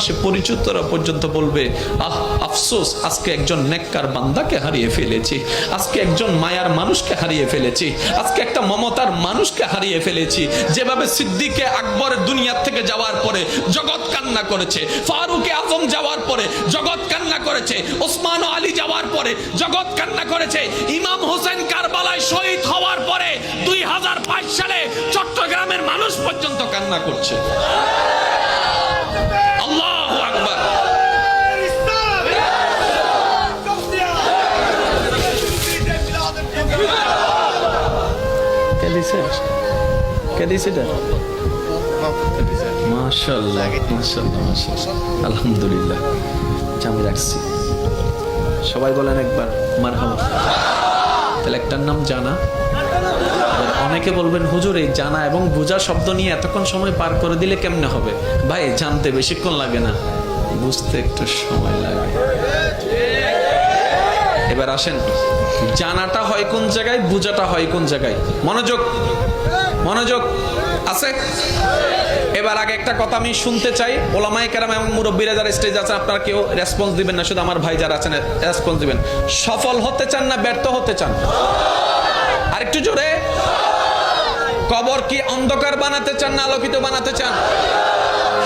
সে পরিচিতরা পর্যন্ত বলবে, আহ আফসোস, আজকে একজন নেককার বান্দাকে হারিয়ে ফেলেছি, আজকে একজন মায়ার মানুষকে হারিয়ে ফেলেছি, আজকে একটা মমতার মানুষকে হারিয়ে ফেলেছি। যেভাবে সিদ্দিকে আকবর দুনিয়া থেকে যাওয়ার পরে জগৎ কান্না করেছে, ফারুকে আজম যাওয়ার পরে জগৎ কান্না করেছে, ওসমান ও আলী যাওয়ার পরে জগৎ কান্না করেছে, ইমাম হোসেন কারবালায় শহীদ হওয়ার পরে 2005 সালে চট্টগ্রামের মানুষ পর্যন্ত কান্না করছে। আল্লাহু আকবার। কে দিছে মাশাআল্লাহ, মাশাআল্লাহ, মাশাআল্লাহ, আলহামদুলিল্লাহ। আমি রাখছি, সবাই বলেন একবার মারহাবা। তাহলে একটার নাম জানা। অনেকে বলবেন হুজুর এই জানা এবং বুঝা শব্দ নিয়ে এতক্ষণ সময় পার করে দিলে কেমনে হবে? ভাই জানতে বেশিক্ষণ লাগে না, বুঝতে একটু সময় লাগে। এবার আসেন, জানাটা হয় কোন জায়গায়, বুঝাটা হয় কোন জায়গায়। মনোযোগ, মনোযোগ আছে। এবার আগে একটা কথা আমি শুনতে চাই, ওলামায়ে কেরাম এবং মুরব্বীরা যারা স্টেজ আছে আপনারা কেউ রেসপন্স দিবেন না, শুধু আমার ভাই যারা আছেন রেসপন্স দিবেন। সফল হতে চান না ব্যর্থ হতে চান? আরেকটু জোরে। কবর কি অন্ধকার বানাতে চান না আলোকিত বানাতে চান?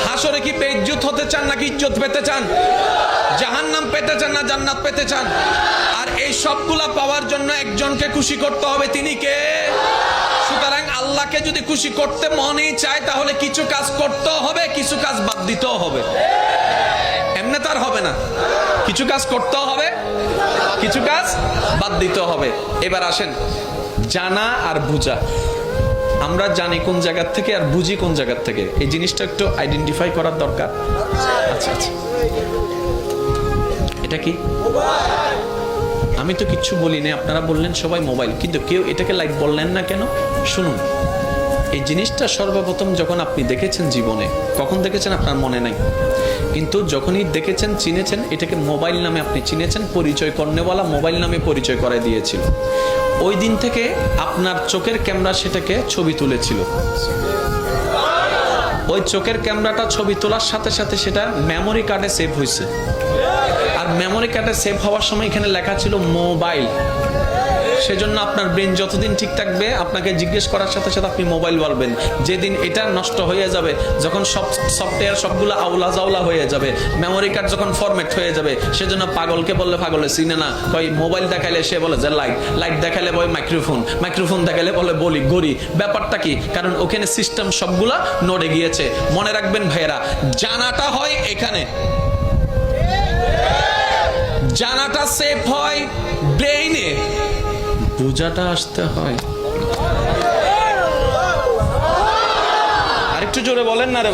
হাসরে কি বেইজ্জত হতে চান নাকি ইজ্জত পেতে চান? জাহান্নাম পেতে চান না জান্নাত পেতে চান? আর এই সবগুলা পাওয়ার জন্য একজনকে খুশি করতে হবে, তিনি কে? সুতরাং আল্লাহকে যদি খুশি করতে মনেই চায় তাহলে কিছু কাজ করতে হবে, কিছু কাজ বাদ দিতেও হবে। এমনি তার হবে না, কিছু কাজ করতে হবে, কিছু কাজ বাদ দিতে হবে। এবার আসেন, জানা আর বুঝা। আমরা জানি কোন জায়গা থেকে আর বুঝি কোন জায়গা থেকে, এই জিনিসটা একটু আইডেন্টিফাই করার দরকার। আচ্ছা আচ্ছা, এটা কি? আমি তো কিচ্ছু বলিনি, আপনারা বললেন সবাই মোবাইল, কিন্তু কেউ এটাকে লাইক বললেন না কেন? শুনুন, এই জিনিসটা সর্বপ্রথম যখন আপনি দেখেছেন জীবনে, কখন দেখেছেন আপনার মনে নাই, কিন্তু যখনই দেখেছেন চিনেছেন, এটাকে মোবাইল নামে আপনি চিনেছেন, পরিচয় করনেওয়ালা মোবাইল নামে পরিচয় করায় দিয়েছিল। ওই দিন থেকে আপনার চোখের ক্যামেরা সেটাকে ছবি তুলেছিল। ওই চোখের ক্যামেরাটা ছবি তোলার সাথে সাথে সেটা মেমোরি কার্ডে সেভ হয়েছে। আর মেমোরি কার্ডে সেভ হওয়ার সময় এখানে লেখা ছিল মোবাইল। সেজন্য আপনার ব্রেন যতদিন ঠিক থাকবে, আপনাকে জিজ্ঞেস করার সাথে সাথে আপনি মোবাইল বলবেন। যেদিন এটা নষ্ট হয়ে যাবে, যখন সব সফটওয়্যার সবগুলো আউলা জাউলা হয়ে যাবে, মেমোরি কার্ড যখন ফরম্যাট হয়ে যাবে, সেজন্য পাগলকে বললে পাগলে চিনে না, ওই মোবাইল দেখাইলে সে বলে যে লাইট, লাইট দেখাইলে বলে মাইক্রোফোন, মাইক্রোফোন দেখাইলে বলে বলি গড়ি। ব্যাপারটা কি? কারণ ওখানে সিস্টেম সবগুলা নড়ে গিয়েছে। মনে রাখবেন ভাইয়েরা, জানাটা হয় এখানে, জানাটা সেভ হয় ব্রেইনে, বুঝাটা আসতে হয়। আরেকটু জোরে বলেন না রে।